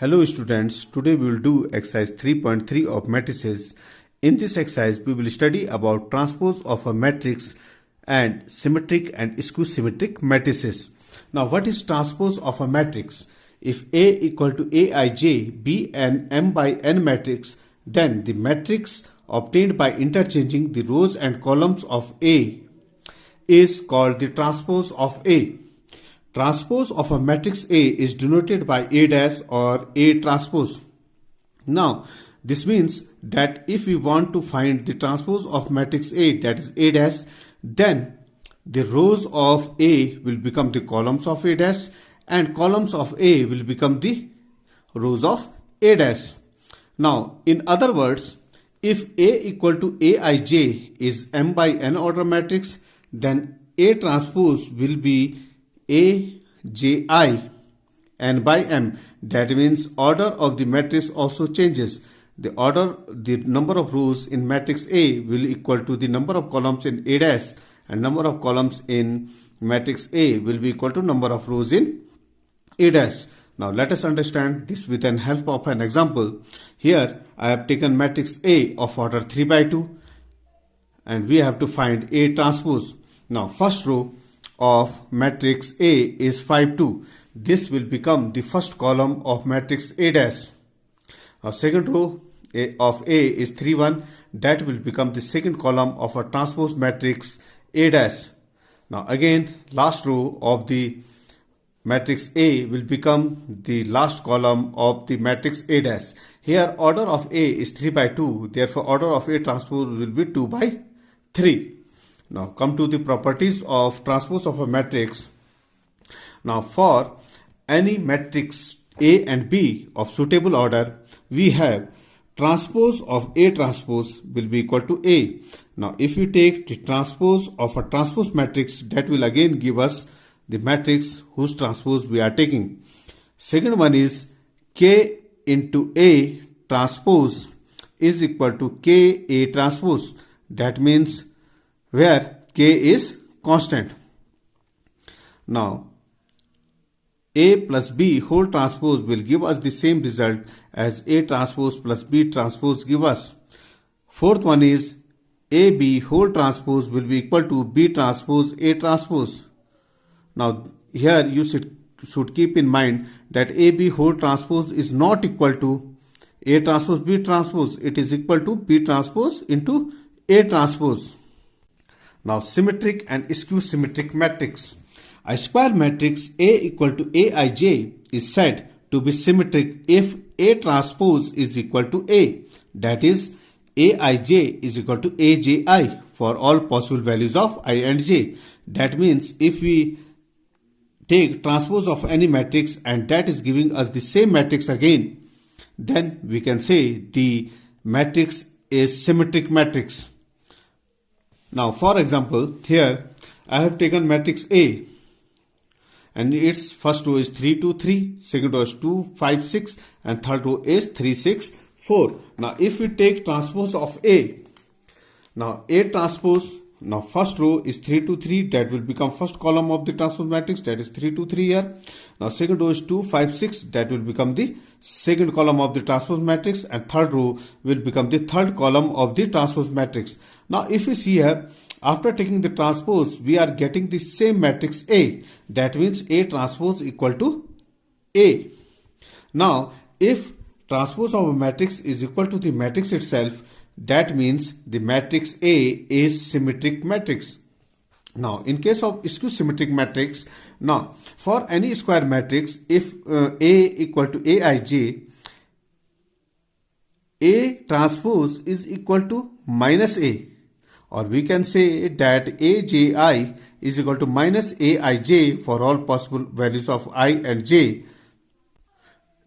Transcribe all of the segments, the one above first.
Hello students, today we will do exercise 3.3 of matrices. In this exercise, we will study about transpose of a matrix and symmetric and skew-symmetric matrices. Now, what is transpose of a matrix? If A equal to Aij be an M by N matrix, then the matrix obtained by interchanging the rows and columns of A is called the transpose of A. Transpose of a matrix A is denoted by A dash or A transpose. Now, this means that if we want to find the transpose of matrix A, that is A dash, then the rows of A will become the columns of A dash and columns of A will become the rows of A dash. Now, in other words, if A equal to Aij is M by N order matrix, then A transpose will be Aj N by M. That means order of the matrix also changes. The number of rows in matrix A will equal to the number of columns in A dash, and number of columns in matrix A will be equal to number of rows in A dash. Now let us understand this with the help of an example. Here I have taken matrix A of order 3 by 2 and we have to find A transpose. Now first row of matrix A is 5 2. This will become the first column of matrix A dash. Our second row of A is 3 1. That will become the second column of a transpose matrix A dash. Now again, last row of the matrix A will become the last column of the matrix A dash. Here order of A is 3 by 2. Therefore order of A transpose will be 2 by 3. Now come to the properties of transpose of a matrix. Now for any matrix A and B of suitable order, we have transpose of A transpose will be equal to A. Now if we take the transpose of a transpose matrix, that will again give us the matrix whose transpose we are taking. Second one is K into A transpose is equal to K A transpose. That means where K is constant. Now, A plus B whole transpose will give us the same result as A transpose plus B transpose give us. Fourth one is AB whole transpose will be equal to B transpose A transpose. Now, here you should keep in mind that AB whole transpose is not equal to A transpose B transpose. It is equal to B transpose into A transpose. Now, symmetric and skew-symmetric matrix. A square matrix A equal to Aij is said to be symmetric if A transpose is equal to A. That is, Aij is equal to Aj for all possible values of I and j. That means if we take transpose of any matrix and that is giving us the same matrix again, then we can say the matrix is symmetric matrix. Now, for example, here I have taken matrix A and its first row is 3 2 3, second row is 2 5 6 and third row is 3 6 4. Now, if we take transpose of A, now A transpose, now first row is 3 2 3, that will become first column of the transpose matrix, that is 3 2 3 here. Now second row is 2 5 6, that will become the second column of the transpose matrix, and third row will become the third column of the transpose matrix. Now if we see here, after taking the transpose, we are getting the same matrix A. That means A transpose equal to A. Now if transpose of a matrix is equal to the matrix itself, that means the matrix A is symmetric matrix. Now, in case of skew-symmetric matrix, now for any square matrix, if A equal to Aij, A transpose is equal to minus A, or we can say that Aj is equal to minus Aij for all possible values of I and j.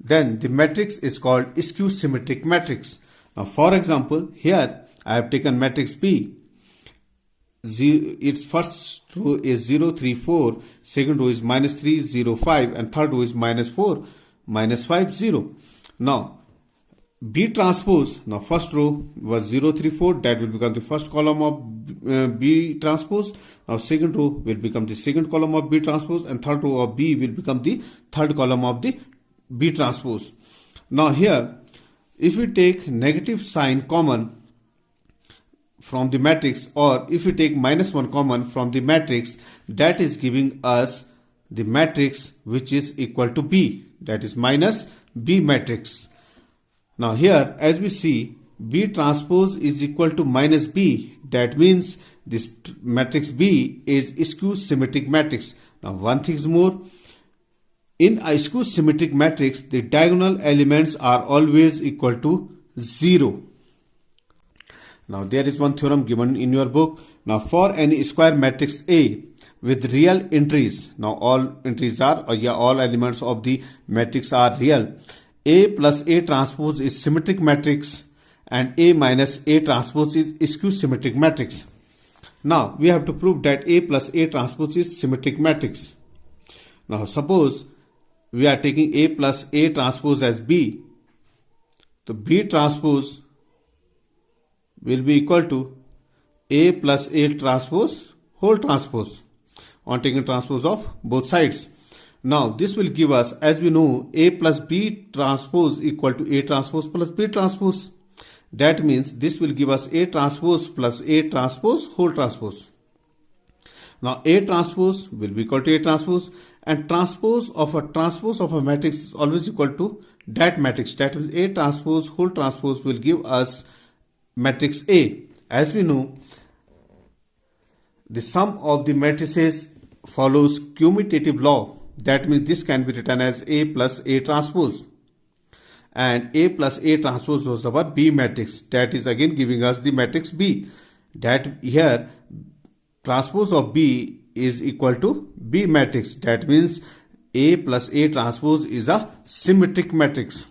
Then the matrix is called skew-symmetric matrix. Now, for example, here I have taken matrix B. Its first row is 0 3 4, second row is minus 3 0 5, and third row is minus 4 minus 5 0. Now B transpose, now first row was 0 3 4, that will become the first column of B transpose. Now second row will become the second column of B transpose, and third row of B will become the third column of the B transpose. Now here, if we take negative sign common from the matrix, or if we take -1 common from the matrix, that is giving us the matrix which is equal to B, that is minus B matrix. Now here, as we see, B transpose is equal to minus B. That means this matrix B is skew symmetric matrix. Now one thing more, in a skew symmetric matrix, the diagonal elements are always equal to 0. Now there is one theorem given in your book. Now for any square matrix A with real entries, now all entries are, all elements of the matrix are real, A plus A transpose is symmetric matrix and A minus A transpose is skew symmetric matrix. Now we have to prove that A plus A transpose is symmetric matrix. Now suppose we are taking A plus A transpose as B, so B transpose will be equal to A plus A transpose whole transpose on taking transpose of both sides. Now this will give us, as we know, A plus B transpose equal to A transpose plus B transpose. That means this will give us A transpose plus A transpose whole transpose. Now A transpose will be equal to A transpose, and transpose of a matrix is always equal to that matrix. That means A transpose whole transpose will give us matrix A. As we know, the sum of the matrices follows commutative law. That means this can be written as A plus A transpose. And A plus A transpose was our B matrix. That is again giving us the matrix B. That here transpose of B is equal to B matrix. That means A plus A transpose is a symmetric matrix.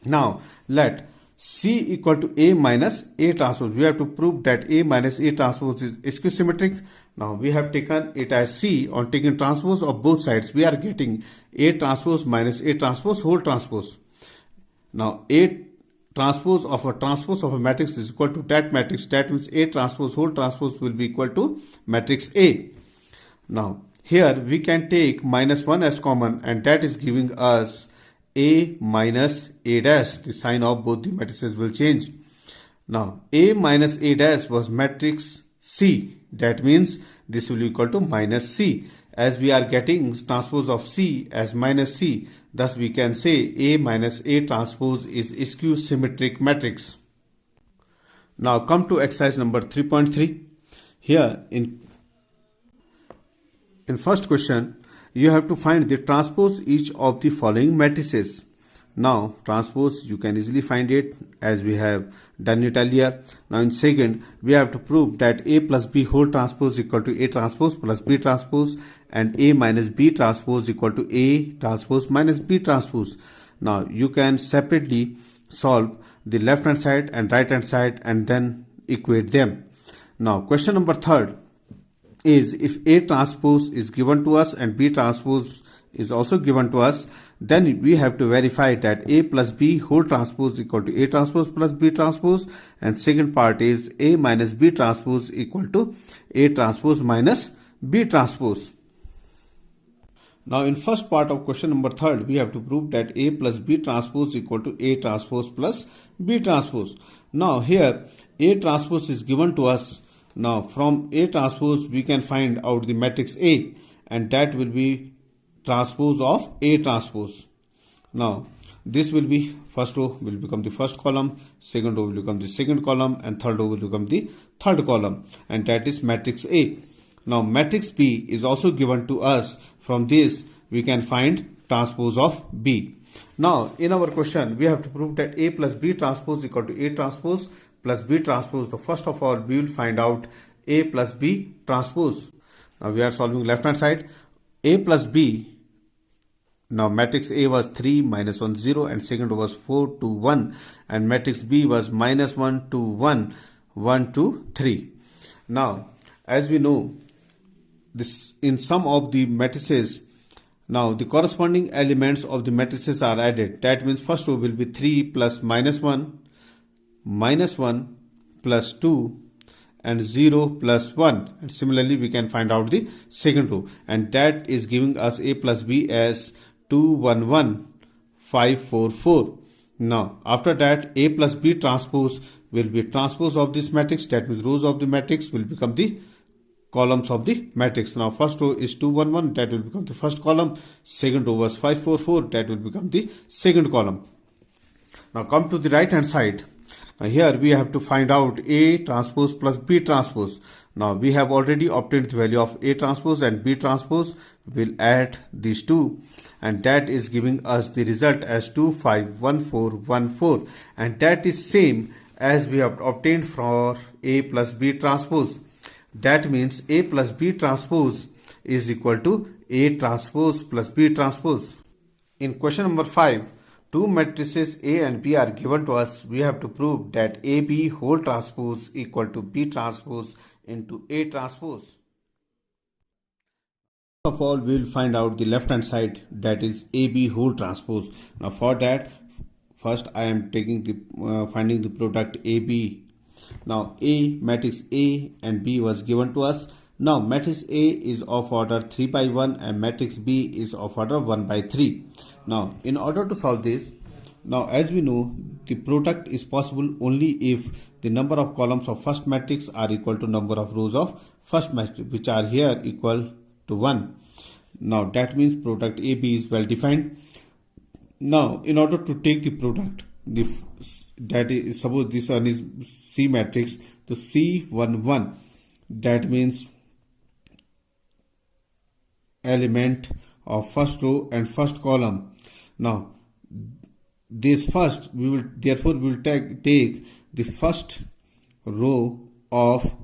Now let C equal to A minus A transpose. We have to prove that A minus A transpose is skew symmetric. Now we have taken it as C. On taking transpose of both sides, we are getting A transpose minus A transpose whole transpose. Now A transpose of a matrix is equal to that matrix. That means A transpose whole transpose will be equal to matrix A. Now here we can take -1 as common, and that is giving us A minus A dash. The sign of both the matrices will change. Now A minus A dash was matrix C. That means this will be equal to minus C. As we are getting transpose of C as minus C, thus we can say A minus A transpose is skew symmetric matrix. Now come to exercise number 3.3. Here in first question, you have to find the transpose each of the following matrices. Now transpose, you can easily find it as we have done it earlier. Now in second, we have to prove that A plus B whole transpose equal to A transpose plus B transpose, and A minus B transpose equal to A transpose minus B transpose. Now you can separately solve the left hand side and right hand side and then equate them. Now question number third is, if A transpose is given to us and B transpose is also given to us, then we have to verify that A plus B whole transpose equal to A transpose plus B transpose, and second part is A minus B transpose equal to A transpose minus B transpose. Now in first part of question number third, we have to prove that A plus B transpose equal to A transpose plus B transpose. Now here A transpose is given to us. Now from A transpose we can find out the matrix A, and that will be transpose of A transpose. Now this will be, first row will become the first column, second row will become the second column, and third row will become the third column, and that is matrix A. Now matrix B is also given to us. From this we can find transpose of B. Now in our question we have to prove that A plus B transpose equal to A transpose plus B transpose. So first of all we will find out A plus B transpose. Now we are solving left hand side. A plus B, now matrix A was 3 minus 1 0, and second was 4 2 1, and matrix B was minus 1 2 1 1 2 3. Now as we know, this in some of the matrices, now the corresponding elements of the matrices are added. That means first row will be 3 plus minus 1 plus 2 and 0 plus 1, and similarly we can find out the second row, and that is giving us A plus B as 2 1 1 5 4 4. Now after that A plus B transpose will be transpose of this matrix, that means rows of the matrix will become the columns of the matrix. Now first row is 2 1 1, that will become the first column. Second row was 5 4 4, that will become the second column. Now come to the right hand side. Now here we have to find out A transpose plus B transpose. Now we have already obtained the value of A transpose and B transpose. We'll add these two, and that is giving us the result as 2 5 1 4 1 4, and that is same as we have obtained for A plus B transpose. That means A plus B transpose is equal to A transpose plus B transpose. In question number 5, two matrices A and B are given to us. We have to prove that AB whole transpose equal to B transpose into A transpose. First of all, we will find out the left hand side, that is AB whole transpose. Now for that, first I am taking the finding the product AB. Now A, matrix A and B was given to us. Now matrix A is of order 3 by 1 and matrix B is of order 1 by 3. Now in order to solve this, now as we know, the product is possible only if the number of columns of first matrix are equal to number of rows of first matrix, which are here equal to 1. Now that means product AB is well defined. Now in order to take the product, that is, suppose this one is C matrix, so C11, that means element of first row and first column. Now this first, we will take the first row of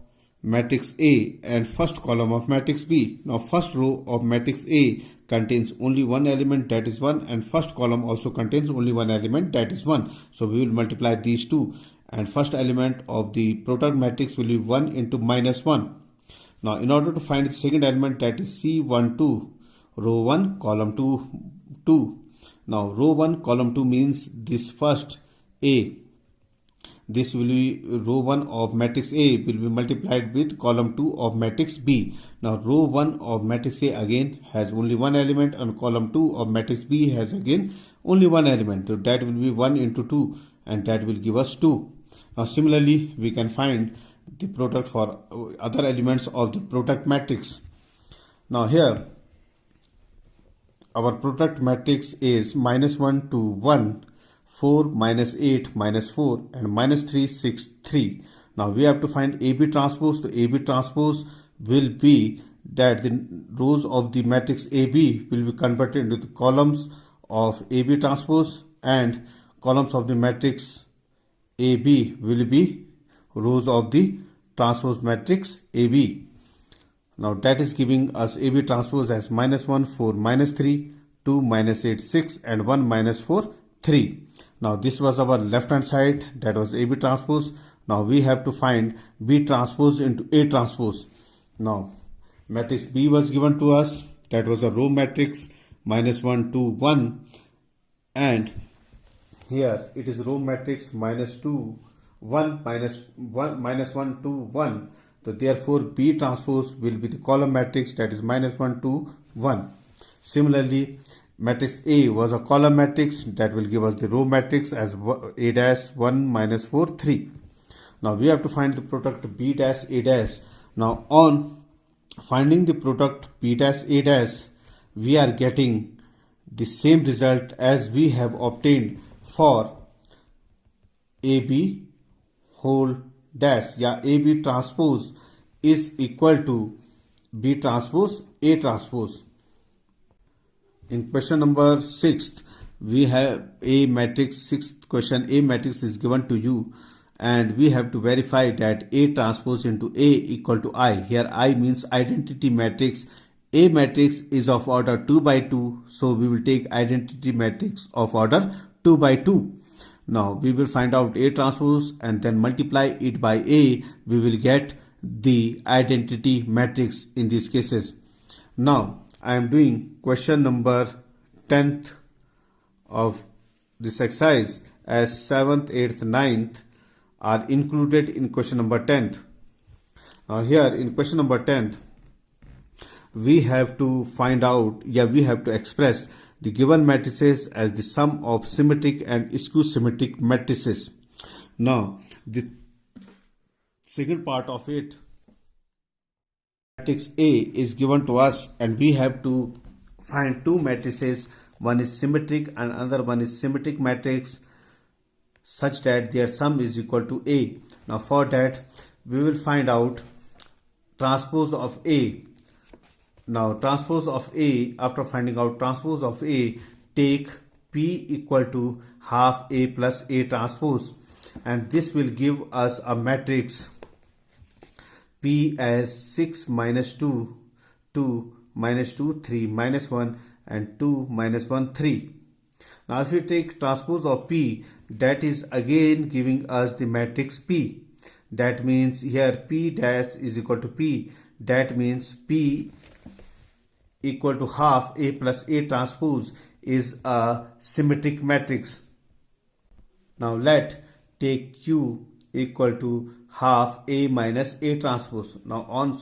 matrix A and first column of matrix B. Now first row of matrix A contains only one element, that is 1, and first column also contains only one element, that is 1. So we will multiply these two, and first element of the product matrix will be 1 into minus 1. Now in order to find the second element, that is C12, row 1 column 2. Now row 1 column 2 means this first A, this will be row 1 of matrix A will be multiplied with column 2 of matrix B. Now row 1 of matrix A again has only one element, and column 2 of matrix B has again only one element. So that will be 1 into 2, and that will give us 2. Now similarly, we can find the product for other elements of the product matrix. Now here our product matrix is -1 to 1, 4 minus 8 minus 4, and minus 3 6 3. Now we have to find AB transpose. The AB transpose will be that the rows of the matrix AB will be converted into the columns of AB transpose, and columns of the matrix AB will be rows of the transpose matrix AB. Now that is giving us AB transpose as -1 4 minus 3, 2 minus 8 6, and 1 minus 4 3. Now this was our left hand side, that was AB transpose. Now we have to find B transpose into A transpose. Now matrix B was given to us, that was a row matrix, -1 2 1, and here it is row matrix -2 1 -1 2 1. So therefore B transpose will be the column matrix, that is -1 2 1. Similarly, matrix A was a column matrix, that will give us the row matrix as A dash 1 minus 4 3. Now we have to find the product B dash A dash. Now on finding the product B dash A dash, we are getting the same result as we have obtained for AB whole dash, या AB transpose is equal to B transpose A transpose. In question number 6, we have A matrix. Sixth question, A matrix is given to you, and we have to verify that A transpose into A equal to I. Here I means identity matrix. A matrix is of order 2 by 2, so we will take identity matrix of order 2 by 2. Now we will find out A transpose and then multiply it by A. We will get the identity matrix in these cases. Now I am doing question number 10th of this exercise, as 7th, 8th, 9th are included in question number 10th. Now here in question number 10th, we have to find out, we have to express the given matrices as the sum of symmetric and skew symmetric matrices. Now, the second part of it, matrix A is given to us and we have to find two matrices. One is symmetric and another one is symmetric matrix such that their sum is equal to A. Now for that we will find out transpose of A. Now transpose of A, after finding out transpose of A, take P equal to half A plus A transpose, and this will give us a matrix P as 6 minus 2, 2 minus 2, 3 minus 1 and 2 minus 1, 3. Now if we take transpose of P, that is again giving us the matrix P. That means here P dash is equal to P. That means P equal to half A plus A transpose is a symmetric matrix. Now let take Q equal to half A minus A transpose. Now on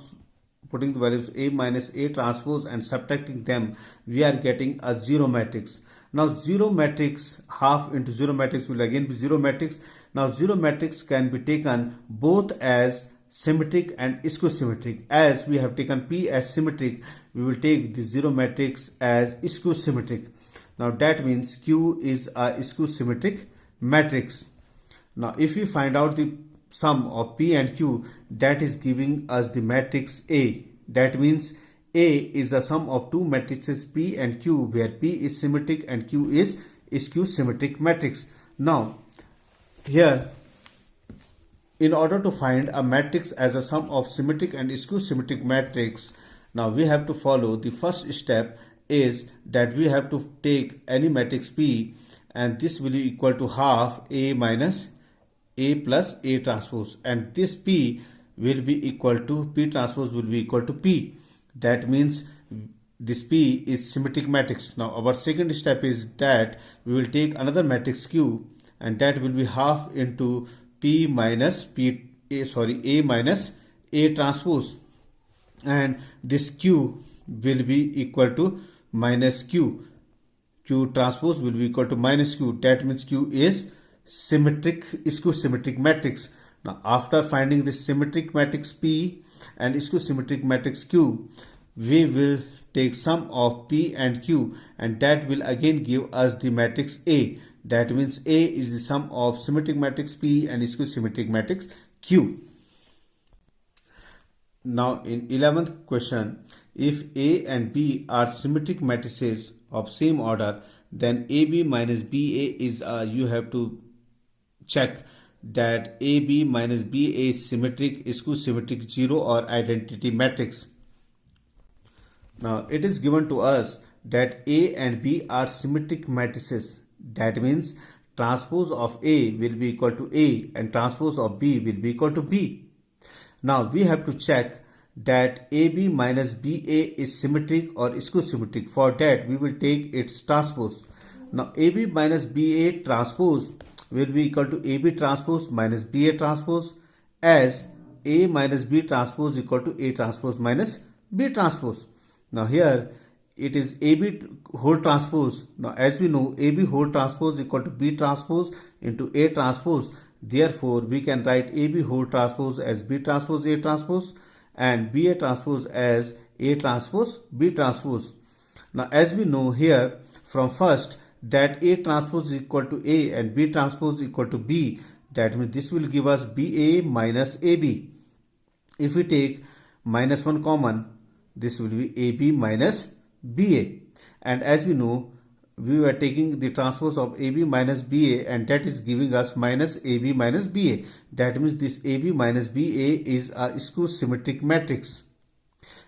putting the values A minus A transpose and subtracting them, we are getting a zero matrix. Now zero matrix, half into zero matrix will again be zero matrix. Now zero matrix can be taken both as symmetric and skew symmetric. As we have taken P as symmetric, we will take the zero matrix as skew symmetric. Now that means Q is a skew symmetric matrix. Now if we find out the sum of P and Q, that is giving us the matrix A. That means A is the sum of two matrices P and Q, where P is symmetric and Q is skew symmetric matrix. Now here, in order to find a matrix as a sum of symmetric and skew symmetric matrix, now we have to follow the first step is that we have to take any matrix P and this will be equal to half A minus A plus A transpose, and this P will be equal to P transpose will be equal to P. That means this P is symmetric matrix. Now our second step is that we will take another matrix Q and that will be half into P minus A minus A transpose, and this Q will be equal to minus Q. Q transpose will be equal to minus Q. That means Q is symmetric skew symmetric matrix. Now after finding the symmetric matrix P and skew symmetric matrix Q, we will take sum of P and Q and that will again give us the matrix A. That means A is the sum of symmetric matrix P and skew symmetric matrix Q. Now in 11th question, if A and B are symmetric matrices of same order, then AB minus BA is you have to check that AB minus BA is symmetric, skew symmetric, zero or identity matrix. Now it is given to us that A and B are symmetric matrices. That means transpose of A will be equal to A and transpose of B will be equal to B. Now we have to check that AB minus BA is symmetric or skew symmetric. For that we will take its transpose. Now AB minus BA transpose will be equal to AB transpose minus BA transpose, as A minus B transpose equal to A transpose minus B transpose. Now here it is AB whole transpose. Now as we know, AB whole transpose equal to B transpose into A transpose. Therefore we can write AB whole transpose as B transpose A transpose and BA transpose as A transpose B transpose. Now as we know here from first that A transpose is equal to A and B transpose equal to B, that means this will give us BA minus AB. If we take minus 1 common, this will be AB minus BA, and as we know we were taking the transpose of AB minus BA and that is giving us minus AB minus BA. That means this AB minus BA is a skew symmetric matrix,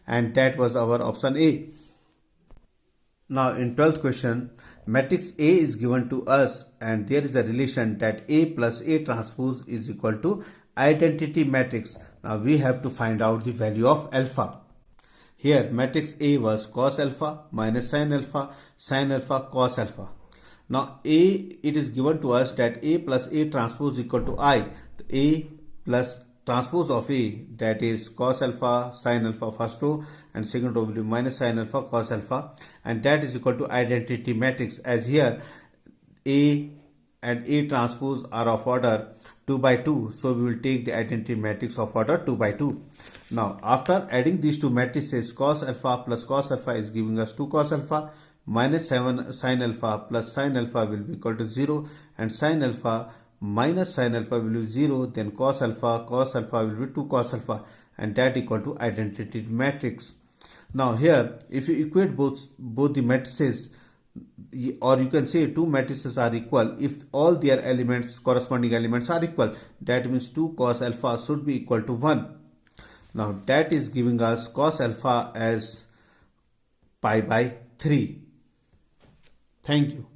and that was our option A. Now in 12th question, matrix A is given to us and there is a relation that A plus A transpose is equal to identity matrix. Now we have to find out the value of alpha. Here matrix A was cos alpha minus sin alpha cos alpha. Now it is given to us that A plus A transpose equal to I. A plus transpose of A, that is cos alpha sin alpha first row, and second row will be minus sin alpha cos alpha, and that is equal to identity matrix, as here A and A transpose are of order 2 by 2, so we will take the identity matrix of order 2 by 2. Now after adding these two matrices, cos alpha plus cos alpha is giving us 2 cos alpha, minus 7 sin alpha plus sin alpha will be equal to 0, and sin alpha minus sin alpha will be 0, then cos alpha will be 2 cos alpha, and that equal to identity matrix. Now here if you equate both the matrices, or you can say two matrices are equal if all their elements, corresponding elements, are equal. That means 2 cos alpha should be equal to 1. Now that is giving us cos alpha as pi by 3. Thank you.